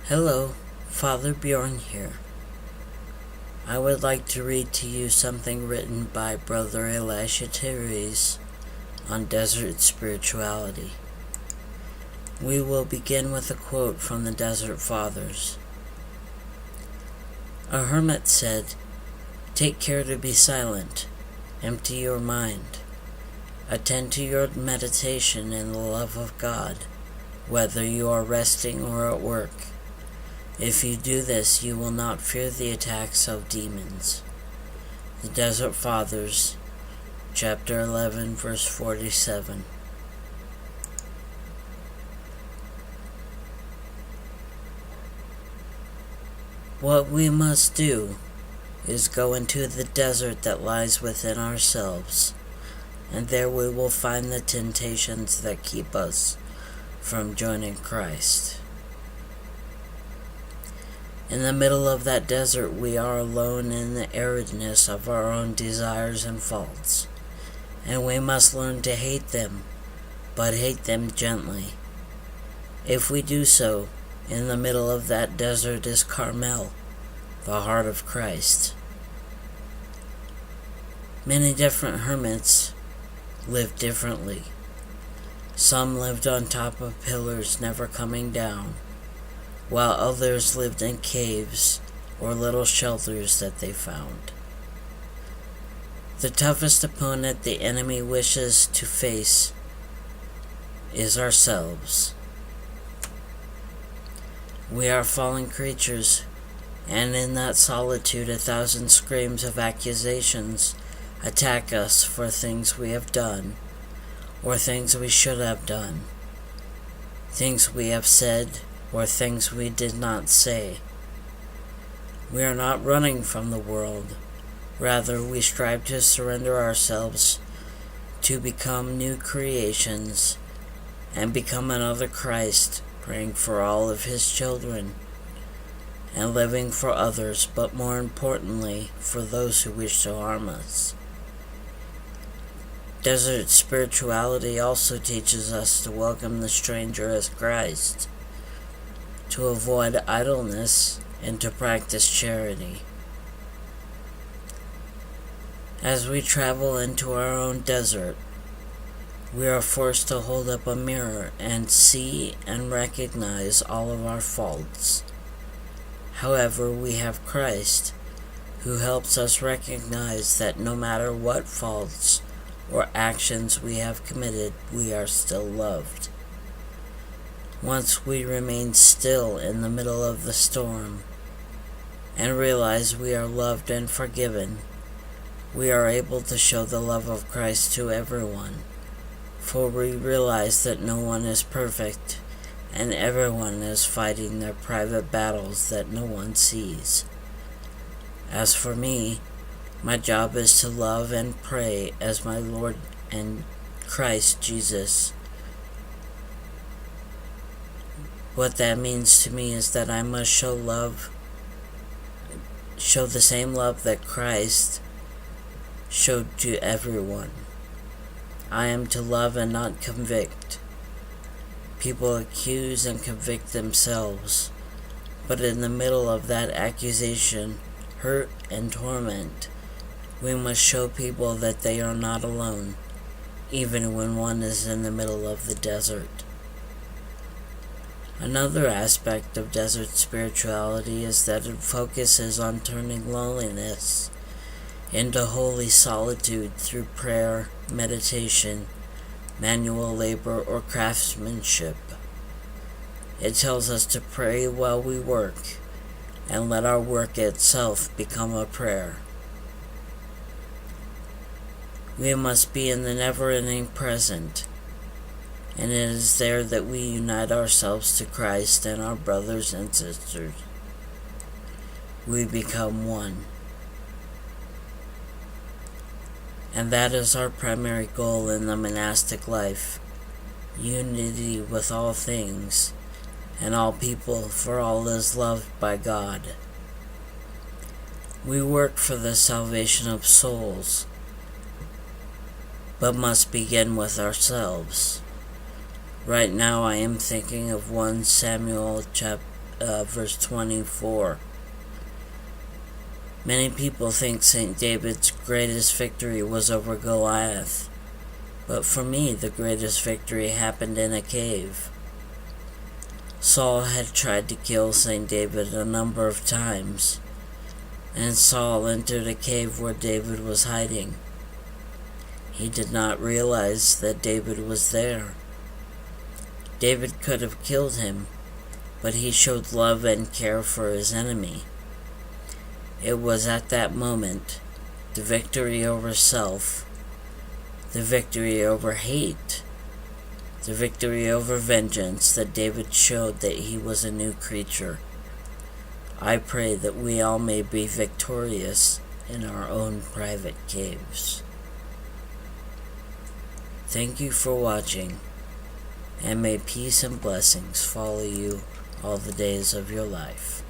Hello, Father Bjorn here. I would like to read to you something written by Brother Elisha Therese on desert spirituality. We will begin with a quote from the Desert Fathers. A hermit said, "Take care to be silent, empty your mind, attend to your meditation in the love of God, whether you are resting or at work. If you do this, you will not fear the attacks of demons." The Desert Fathers, chapter 11, verse 47. What we must do is go into the desert that lies within ourselves, and there we will find the temptations that keep us from joining Christ. In the middle of that desert, we are alone in the aridness of our own desires and faults, and we must learn to hate them, but hate them gently. If we do so, in the middle of that desert is Carmel, the heart of Christ. Many different hermits lived differently. Some lived on top of pillars never coming down, while others lived in caves or little shelters that they found. The toughest opponent the enemy wishes to face is ourselves. We are fallen creatures, and in that solitude 1,000 screams of accusations attack us for things we have done, or things we should have done, things we have said, or things we did not say. We are not running from the world. Rather, we strive to surrender ourselves to become new creations and become another Christ, praying for all of his children and living for others, but more importantly, for those who wish to harm us. Desert spirituality also teaches us to welcome the stranger as Christ, to avoid idleness, and to practice charity. As we travel into our own desert, we are forced to hold up a mirror and see and recognize all of our faults. However, we have Christ, who helps us recognize that no matter what faults or actions we have committed, we are still loved. Once we remain still in the middle of the storm and realize we are loved and forgiven, we are able to show the love of Christ to everyone, for we realize that no one is perfect and everyone is fighting their private battles that no one sees. As for me, my job is to love and pray as my Lord and Christ Jesus. What that means to me is that I must show the same love that Christ showed to everyone. I am to love and not convict. People accuse and convict themselves, but in the middle of that accusation, hurt, and torment, we must show people that they are not alone, even when one is in the middle of the desert. Another aspect of desert spirituality is that it focuses on turning loneliness into holy solitude through prayer, meditation, manual labor, or craftsmanship. It tells us to pray while we work, and let our work itself become a prayer. We must be in the never-ending present, and it is there that we unite ourselves to Christ and our brothers and sisters. We become one. And that is our primary goal in the monastic life: unity with all things and all people, for all is loved by God. We work for the salvation of souls, but must begin with ourselves. Right now I am thinking of 1 Samuel verse 24. Many people think St. David's greatest victory was over Goliath, but for me the greatest victory happened in a cave. Saul had tried to kill St. David a number of times, and Saul entered a cave where David was hiding. He did not realize that David was there. David could have killed him, but he showed love and care for his enemy. It was at that moment, the victory over self, the victory over hate, the victory over vengeance, that David showed that he was a new creature. I pray that we all may be victorious in our own private caves. Thank you for watching, and may peace and blessings follow you all the days of your life.